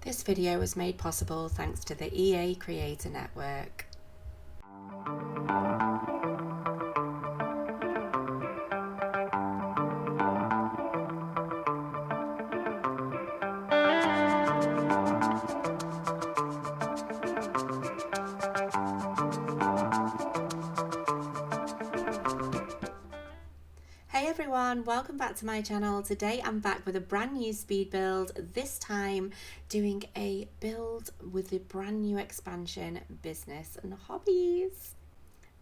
This video was made possible thanks to the EA Creator Network. Hey everyone, welcome back to my channel. Today I'm back with a brand new speed build, this time doing a build with the brand new expansion, Business and Hobbies.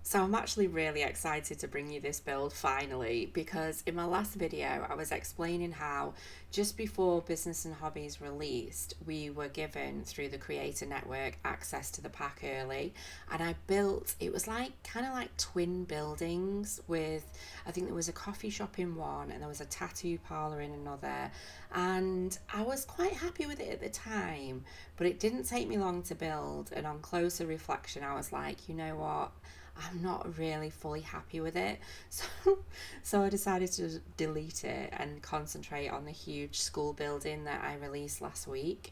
So I'm actually really excited to bring you this build finally, because in my last video I was explaining how just before Business and Hobbies released, we were given through the Creator Network access to the pack early, and I built, it was like kind of like twin buildings with, I think there was a coffee shop in one and there was a tattoo parlour in another, and I was quite happy with it at the time, but it didn't take me long to build, and on closer reflection I was like, you know what, I'm not really fully happy with it. So I decided to delete it and concentrate on the huge school building that I released last week.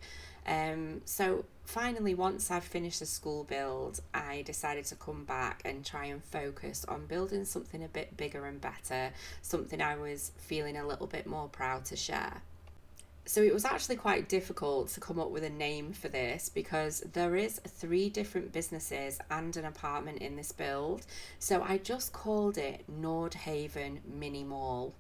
So finally, once I've finished the school build, I decided to come back and try and focus on building something a bit bigger and better, something I was feeling a little bit more proud to share. So it was actually quite difficult to come up with a name for this, because there is 3 different businesses and an apartment in this build. So I just called it Nordhaven Mini Mall,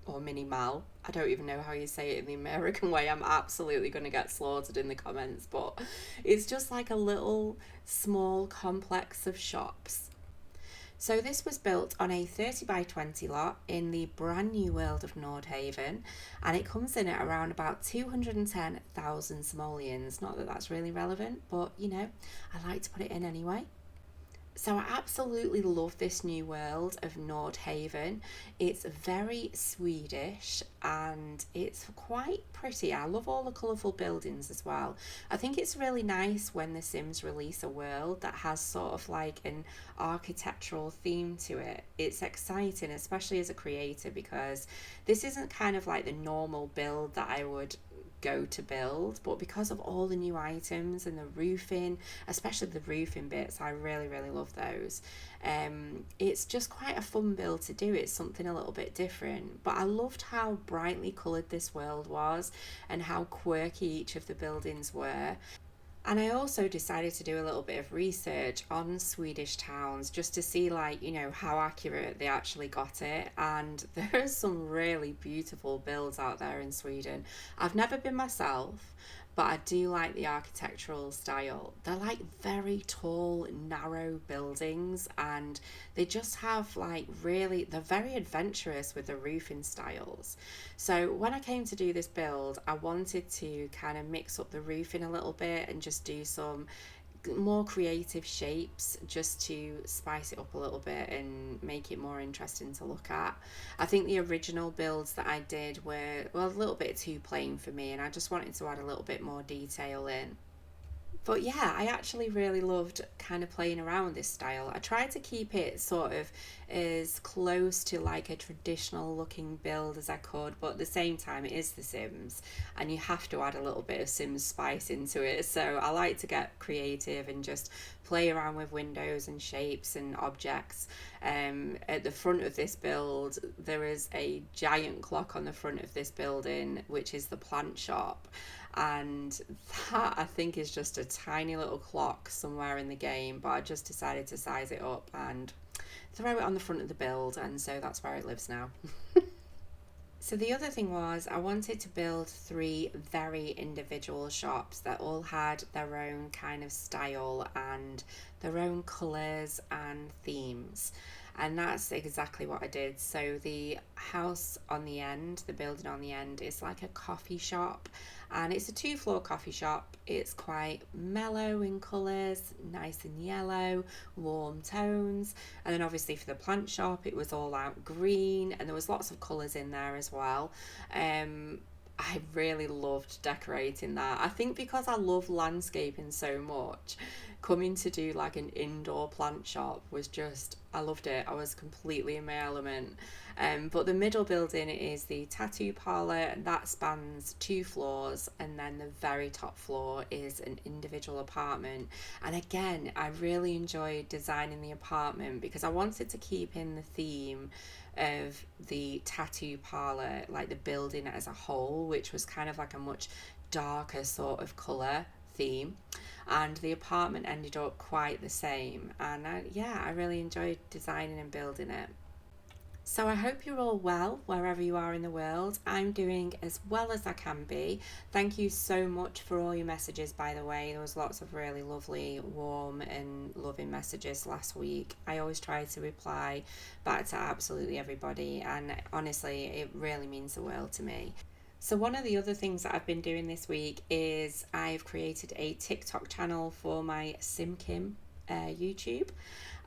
or Mini Mall. I don't even know how you say it in the American way. I'm absolutely going to get slaughtered in the comments, but it's just like a little small complex of shops. So this was built on a 30 by 20 lot in the brand new world of Nordhaven, and it comes in at around about 210,000 simoleons. Not that that's really relevant, but you know, I like to put it in anyway. So I absolutely love this new world of Nordhaven. It's very Swedish and it's quite pretty. I love all the colourful buildings as well. I think it's really nice when the Sims release a world that has sort of like an architectural theme to it. It's exciting, especially as a creator, because this isn't kind of like the normal build that I would go to build, but because of all the new items and the roofing, especially the roofing bits, I really love those. It's just quite a fun build to do. It's something a little bit different, but I loved how brightly coloured this world was and how quirky each of the buildings were. And I also decided to do a little bit of research on Swedish towns just to see, like, you know, how accurate they actually got it. And there are some really beautiful builds out there in Sweden. I've never been myself, but I do like the architectural style. They're like very tall, narrow buildings, and they just have like really, they're very adventurous with the roofing styles. So when I came to do this build, I wanted to kind of mix up the roofing a little bit and just do some more creative shapes just to spice it up a little bit and make it more interesting to look at. I think the original builds that I did were, well, a little bit too plain for me, and I just wanted to add a little bit more detail in. But yeah, I actually really loved kind of playing around with this style. I tried to keep it sort of as close to like a traditional looking build as I could, but at the same time it is The Sims and you have to add a little bit of Sims spice into it. So I like to get creative and just play around with windows and shapes and objects. At the front of this build, there is a giant clock on the front of this building, which is the plant shop, and that I think is just a tiny little clock somewhere in the game, but I just decided to size it up and throw it on the front of the build, and so that's where it lives now. So the other thing was I wanted to build 3 very individual shops that all had their own kind of style and their own colours and themes. And that's exactly what I did. So the house on the end, the building on the end, is like a coffee shop, and it's a 2-floor coffee shop. It's quite mellow in colours, nice and yellow, warm tones. And then obviously for the plant shop, it was all out green, and there was lots of colours in there as well. I really loved decorating that. I think because I love landscaping so much, coming to do like an indoor plant shop was just I loved it. I was completely in my element. But the middle building is the tattoo parlour, and that spans 2 floors, and then the very top floor is an individual apartment. And again, I really enjoyed designing the apartment because I wanted to keep in the theme of the tattoo parlour, like the building as a whole, which was kind of like a much darker sort of colour theme, and the apartment ended up quite the same. And I really enjoyed designing and building it. So I hope you're all well wherever you are in the world. I'm doing as well as I can be. Thank you so much for all your messages, by the way. There was lots of really lovely, warm and loving messages last week. I always try to reply back to absolutely everybody, and honestly, it really means the world to me. So one of the other things that I've been doing this week is I've created a TikTok channel for my SimKim YouTube.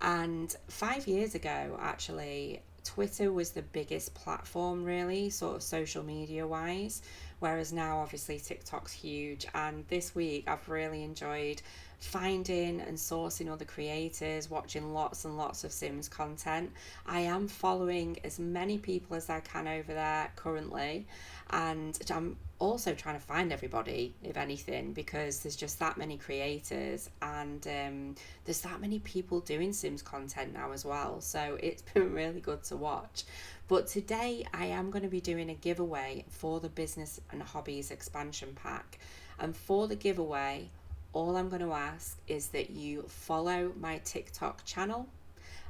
And 5 years ago, actually, Twitter was the biggest platform, really, sort of social media wise, whereas now obviously TikTok's huge. And this week I've really enjoyed finding and sourcing other creators, watching lots and lots of Sims content. I am following as many people as I can over there currently, and I'm also trying to find everybody, if anything, because there's just that many creators, and there's that many people doing Sims content now as well, so it's been really good to watch. But today I am going to be doing a giveaway for the Business and Hobbies expansion pack, and for the giveaway all I'm going to ask is that you follow my TikTok channel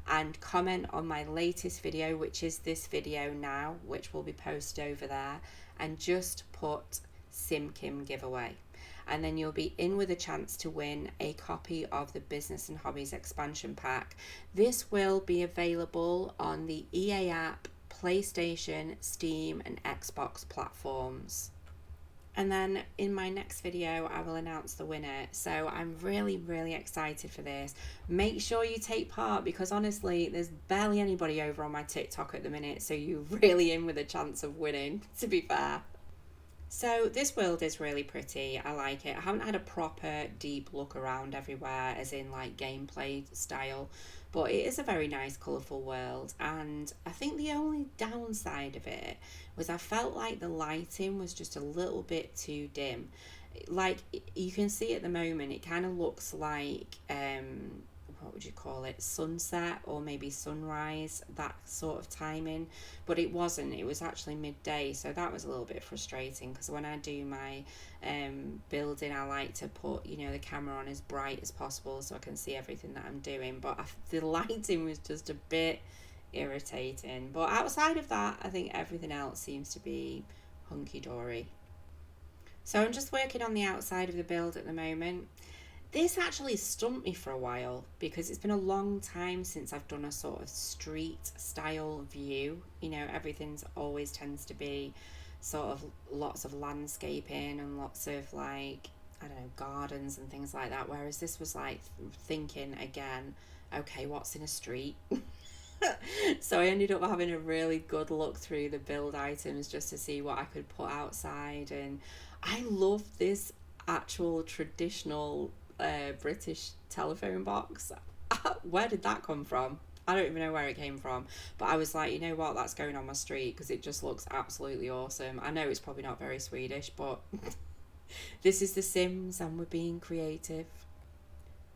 and comment on my latest video, which is this video now, which will be posted over there, and just put SimKim giveaway. And then you'll be in with a chance to win a copy of the Business and Hobbies expansion pack. This will be available on the EA app, PlayStation, Steam and Xbox platforms. And then in my next video, I will announce the winner. So I'm really, really excited for this. Make sure you take part, because honestly, there's barely anybody over on my TikTok at the minute. So you're really in with a chance of winning, to be fair. So this world is really pretty. I like it. I haven't had a proper deep look around everywhere, as in like gameplay style, but it is a very nice colourful world. And I think the only downside of it was I felt like the lighting was just a little bit too dim. Like you can see at the moment, it kind of looks like what would you call it, sunset or maybe sunrise, that sort of timing, but it wasn't. It was actually midday, so that was a little bit frustrating, because when I do my building, I like to put, you know, the camera on as bright as possible so I can see everything that I'm doing, but the lighting was just a bit irritating. But outside of that, I think everything else seems to be hunky-dory. So I'm just working on the outside of the build at the moment. This actually stumped me for a while, because it's been a long time since I've done a sort of street style view. You know, everything's always tends to be sort of lots of landscaping and lots of like, I don't know, gardens and things like that. Whereas this was like thinking again, okay, what's in a street? So I ended up having a really good look through the build items just to see what I could put outside. And I love this actual traditional British telephone box. Where did that come from? I don't even know where it came from, but I was like, you know what, that's going on my street because it just looks absolutely awesome. I know it's probably not very Swedish, but this is The Sims and we're being creative.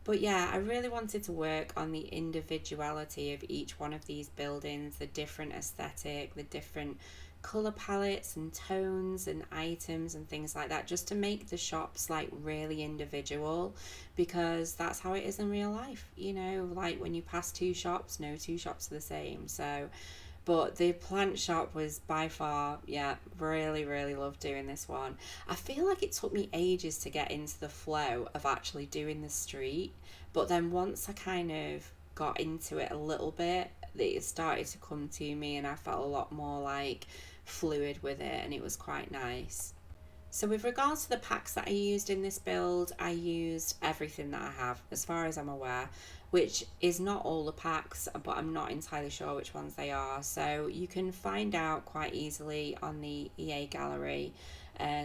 But yeah, I really wanted to work on the individuality of each one of these buildings, the different aesthetic, the different colour palettes and tones and items and things like that, just to make the shops like really individual, because that's how it is in real life, you know, like when you pass 2 shops, no 2 shops are the same. So but the plant shop was by far, yeah, really loved doing this one. I feel like it took me ages to get into the flow of actually doing the street, but then once I kind of got into it a little bit, it started to come to me and I felt a lot more like fluid with it, and it was quite nice. So with regards to the packs that I used in this build, I used everything that I have as far as I'm aware, which is not all the packs, but I'm not entirely sure which ones they are. So you can find out quite easily on the EA gallery,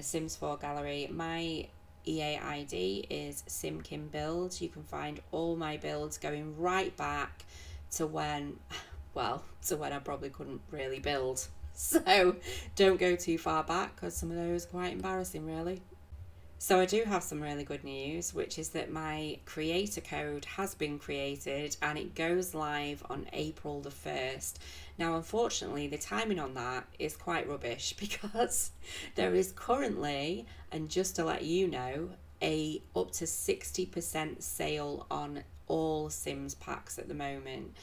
Sims 4 gallery. My EA ID is SimKimBuilds. You can find all my builds going right back to when, well, to when I probably couldn't really build. So don't go too far back, because some of those are quite embarrassing, really. So I do have some really good news, which is that my creator code has been created and it goes live on April the 1st. Now, unfortunately, the timing on that is quite rubbish because there is currently, and just to let you know, a up to 60% sale on all Sims packs at the moment.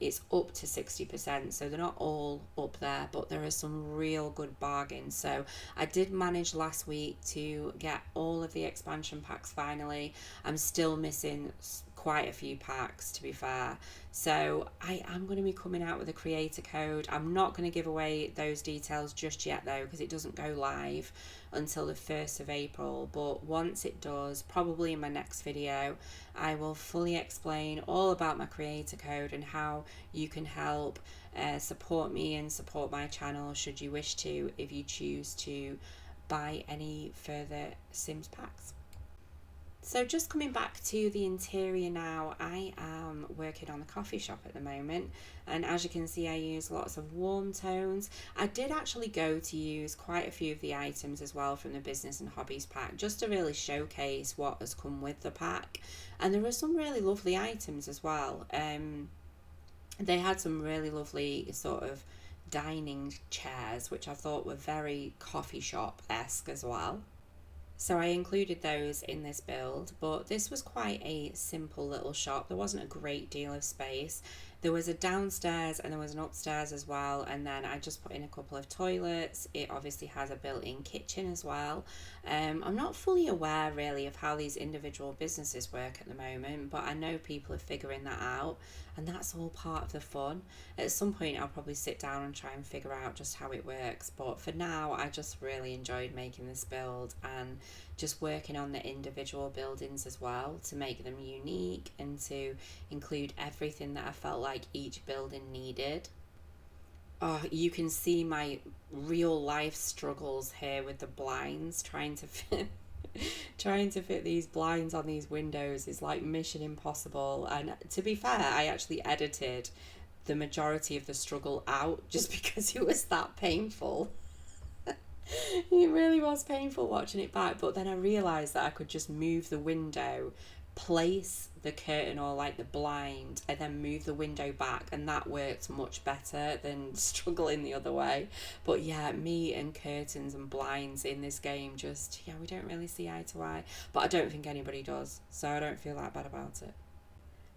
It's up to 60%, so they're not all up there, but there are some real good bargains. So I did manage last week to get all of the expansion packs finally. I'm still missing quite a few packs, to be fair. So I am going to be coming out with a creator code. I'm not going to give away those details just yet though, because it doesn't go live until the 1st of April. But once it does, probably in my next video, I will fully explain all about my creator code and how you can help support me and support my channel should you wish to, if you choose to buy any further Sims packs. So just coming back to the interior now, I am working on the coffee shop at the moment, and as you can see I use lots of warm tones. I did actually go to use quite a few of the items as well from the Business and Hobbies pack, just to really showcase what has come with the pack, and there were some really lovely items as well. They had some really lovely sort of dining chairs which I thought were very coffee shop-esque as well. So I included those in this build, but this was quite a simple little shop. There wasn't a great deal of space. There was a downstairs and there was an upstairs as well, and then I just put in a couple of toilets. It obviously has a built-in kitchen as well. I'm not fully aware really of how these individual businesses work at the moment, but I know people are figuring that out, and that's all part of the fun. At some point I'll probably sit down and try and figure out just how it works, but for now I just really enjoyed making this build and just working on the individual buildings as well to make them unique and to include everything that I felt like each building needed. Oh, you can see my real life struggles here with the blinds, trying to fit these blinds on these windows is like mission impossible. And to be fair, I actually edited the majority of the struggle out just because it was that painful. It really was painful watching it back, but then I realised that I could just move the window, place the curtain or like the blind, and then move the window back, and that worked much better than struggling the other way. But yeah, me and curtains and blinds in this game, just, yeah, we don't really see eye to eye, but I don't think anybody does, so I don't feel that bad about it.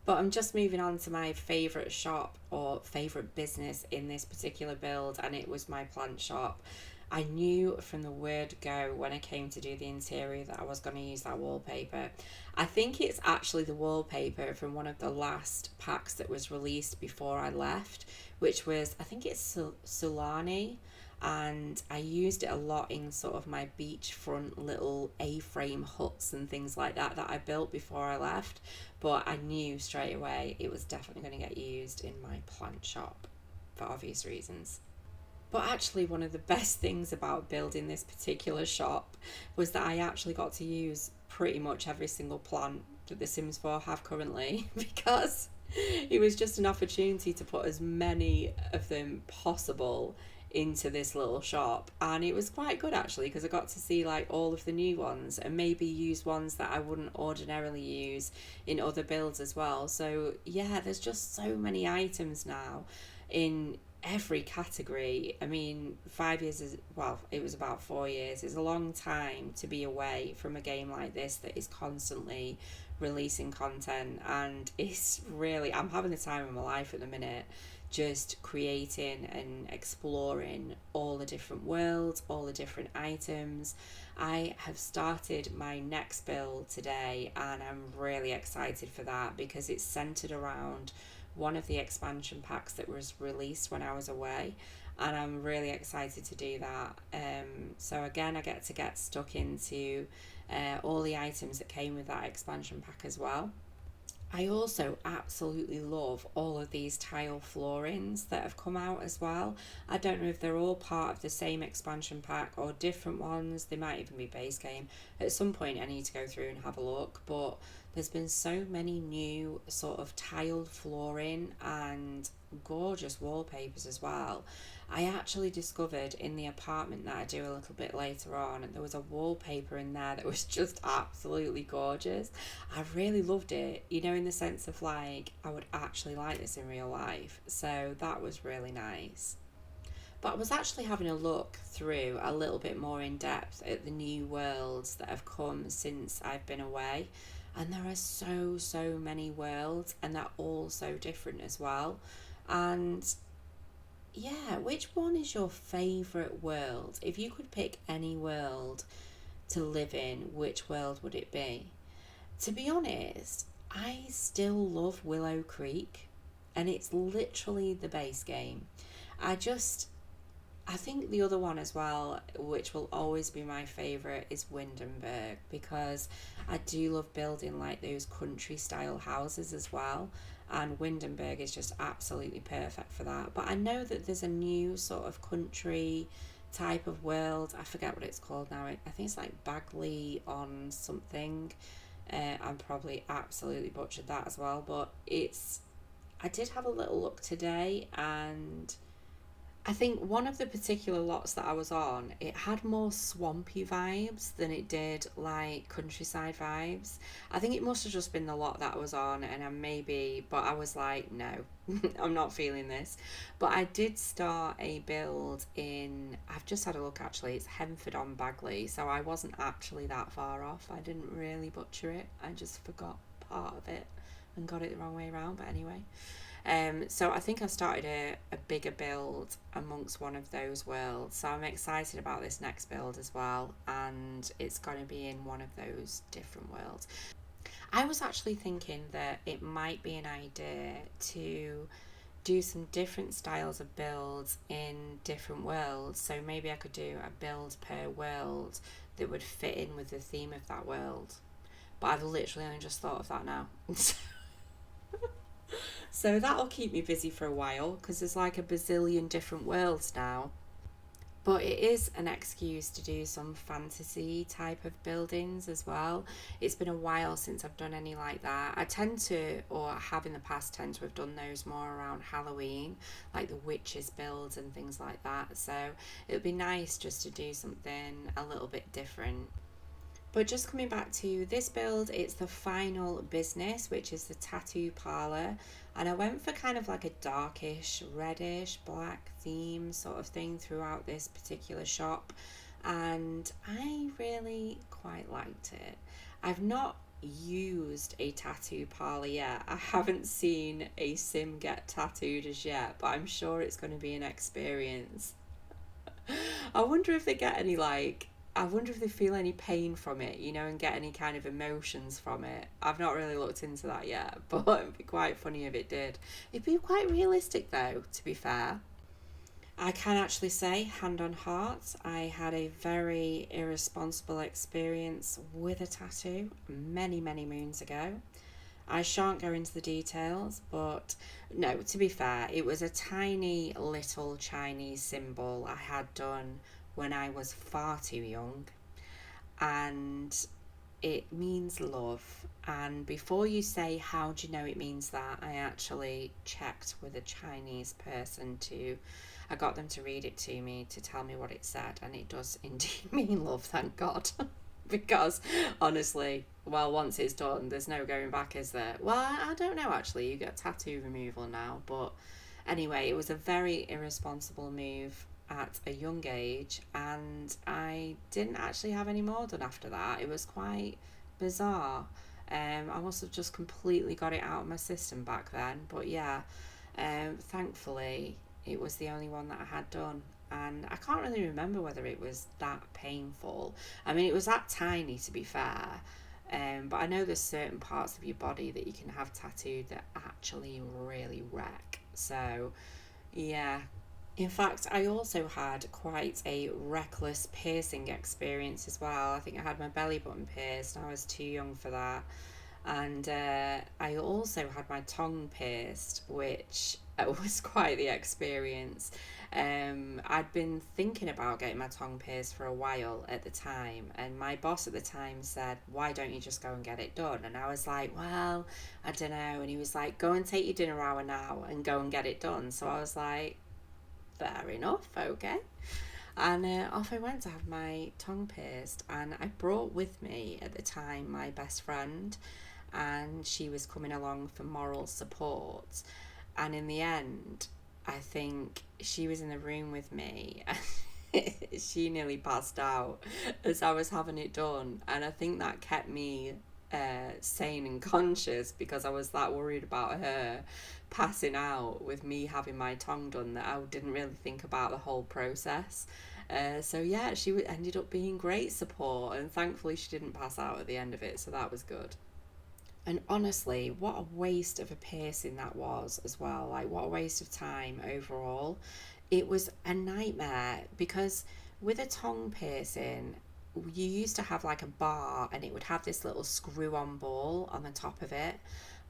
But I'm just moving on to my favourite shop or favourite business in this particular build, and it was my plant shop. I knew from the word go when I came to do the interior that I was going to use that wallpaper. I think it's actually the wallpaper from one of the last packs that was released before I left, which was, I think it's Sulani, and I used it a lot in sort of my beachfront little A-frame huts and things like that I built before I left, but I knew straight away it was definitely going to get used in my plant shop for obvious reasons. But actually one of the best things about building this particular shop was that I actually got to use pretty much every single plant that the Sims 4 have currently, because it was just an opportunity to put as many of them possible into this little shop, and it was quite good actually, because I got to see like all of the new ones and maybe use ones that I wouldn't ordinarily use in other builds as well. So yeah, there's just so many items now in every category. I mean, 5 years is, well, it was about 4 years, is a long time to be away from a game like this that is constantly releasing content, and it's really, I'm having the time of my life at the minute, just creating and exploring all the different worlds, all the different items. I have started my next build today and I'm really excited for that because it's centered around one of the expansion packs that was released when I was away, and I'm really excited to do that. So again, I get to get stuck into all the items that came with that expansion pack as well. I also absolutely love all of these tile floorings that have come out as well. I don't know if they're all part of the same expansion pack or different ones. They might even be base game. At some point I need to go through and have a look, but there's been so many new sort of tiled flooring and gorgeous wallpapers as well. I actually discovered in the apartment that I do a little bit later on, there was a wallpaper in there that was just absolutely gorgeous. I really loved it, you know, in the sense of like, I would actually like this in real life. So that was really nice. But I was actually having a look through a little bit more in depth at the new worlds that have come since I've been away. And there are so many worlds, and they're all so different as well. And yeah, which one is your favourite world? If you could pick any world to live in, which world would it be? To be honest, I still love Willow Creek, and it's literally the base game. I just, I think the other one as well, which will always be my favourite, is Windenburg, because I do love building like those country style houses as well. And Windenburg is just absolutely perfect for that. But I know that there's a new sort of country type of world. I forget what it's called now. I think it's like Bagley on something. I'm probably absolutely butchered that as well. But it's, I did have a little look today, and I think one of the particular lots that I was on, it had more swampy vibes than it did like countryside vibes. I think it must have just been the lot that I was on, and but I was like, no, I'm not feeling this. But I did start a build in, I've just had a look actually, it's Henford on Bagley, so I wasn't actually that far off. I didn't really butcher it, I just forgot part of it and got it the wrong way around, but anyway. So I think I started a bigger build amongst one of those worlds. So I'm excited about this next build as well, and it's going to be in one of those different worlds. I was actually thinking that it might be an idea to do some different styles of builds in different worlds. So maybe I could do a build per world that would fit in with the theme of that world. But I've literally only just thought of that now. So that'll keep me busy for a while, because there's like a bazillion different worlds now. But it is an excuse to do some fantasy type of buildings as well. It's been a while since I've done any like that. I tend to, or have in the past, tend to have done those more around Halloween, like the witches builds and things like that. So it would be nice just to do something a little bit different. But just coming back to this build, it's the final business, which is the tattoo parlour. And I went for kind of like a darkish, reddish, black theme sort of thing throughout this particular shop. And I really quite liked it. I've not used a tattoo parlour yet. I haven't seen a sim get tattooed as yet, but I'm sure it's going to be an experience. I wonder if they get any like, I wonder if they feel any pain from it, you know, and get any kind of emotions from it. I've not really looked into that yet, but it'd be quite funny if it did. It'd be quite realistic though, to be fair. I can actually say, hand on heart, I had a very irresponsible experience with a tattoo many moons ago. I shan't go into the details, but no, to be fair, it was a tiny little Chinese symbol I had done when I was far too young, and it means love. And before you say, how do you know it means that, I actually checked with a Chinese person I got them to read it to me to tell me what it said, and it does indeed mean love, thank God. Because honestly, well, once it's done, there's no going back, is there? Well, I don't know actually, you get tattoo removal now, but anyway, it was a very irresponsible move at a young age, and I didn't actually have any more done after that. It was quite bizarre. I must have just completely got it out of my system back then, but yeah, thankfully it was the only one that I had done, and I can't really remember whether it was that painful. I mean, it was that tiny, to be fair, but I know there's certain parts of your body that you can have tattooed that actually really wreck. So yeah. In fact, I also had quite a reckless piercing experience as well. I think I had my belly button pierced and I was too young for that. And I also had my tongue pierced, which was quite the experience. I'd been thinking about getting my tongue pierced for a while at the time, and my boss at the time said, "Why don't you just go and get it done?" And I was like, "Well, I don't know." And he was like, "Go and take your dinner hour now and go and get it done." So I was like, "Fair enough, okay." And off I went to have my tongue pierced, and I brought with me at the time my best friend, and she was coming along for moral support. And in the end, I think she was in the room with me and she nearly passed out as I was having it done. And I think that kept me sane and conscious, because I was that worried about her passing out with me having my tongue done that I didn't really think about the whole process. So yeah, she ended up being great support, and thankfully she didn't pass out at the end of it, so that was good. And honestly, what a waste of a piercing that was as well. Like, what a waste of time overall. It was a nightmare because with a tongue piercing, you used to have like a bar and it would have this little screw on ball on the top of it.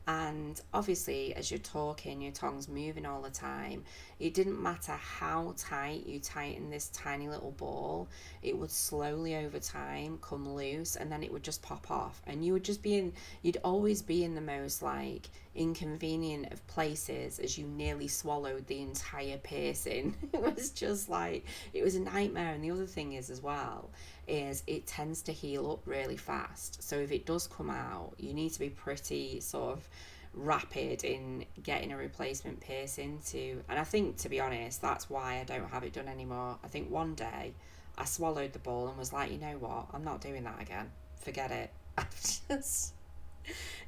And obviously, as you're talking, your tongue's moving all the time. It didn't matter how tight you tighten this tiny little ball, it would slowly over time come loose, and then it would just pop off. And you would just be in, you'd always be in the most like inconvenient of places as you nearly swallowed the entire piercing. It was just like, it was a nightmare. And the other thing is, as well, is it tends to heal up really fast. So if it does come out, you need to be pretty sort of rapid in getting a replacement piercing to. And I think, to be honest, that's why I don't have it done anymore. I think one day I swallowed the ball and was like, you know what, I'm not doing that again, forget it. I just,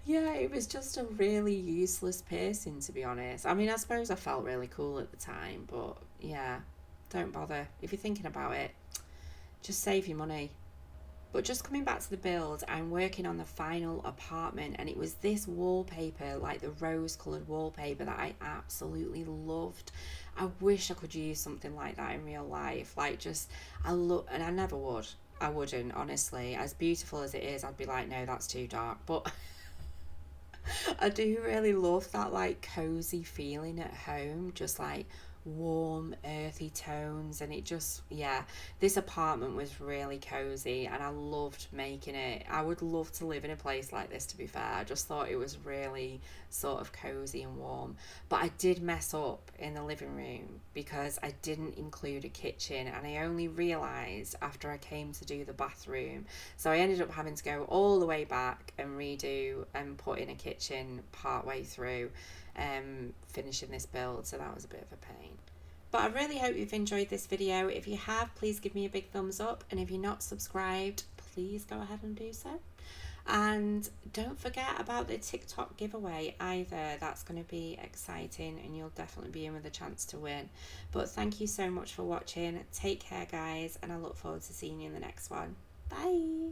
yeah, it was just a really useless piercing, to be honest. I mean, I suppose I felt really cool at the time, but yeah, don't bother. If you're thinking about it, just save your money. But just coming back to the build, I'm working on the final apartment, and it was this wallpaper, like the rose coloured wallpaper, that I absolutely loved. I wish I could use something like that in real life. Like, just, I look, and I never would. I wouldn't, honestly. As beautiful as it is, I'd be like, no, that's too dark. But I do really love that like cozy feeling at home, just like warm earthy tones. And it just, yeah, this apartment was really cozy and I loved making it. I would love to live in a place like this, to be fair. I just thought it was really sort of cozy and warm. But I did mess up in the living room because I didn't include a kitchen, and I only realised after I came to do the bathroom. So I ended up having to go all the way back and redo and put in a kitchen part way through finishing this build. So that was a bit of a pain. But I really hope you've enjoyed this video. If you have, please give me a big thumbs up. And if you're not subscribed, please go ahead and do so. And don't forget about the TikTok giveaway either. That's going to be exciting and you'll definitely be in with a chance to win. But thank you so much for watching. Take care, guys, and I look forward to seeing you in the next one. Bye.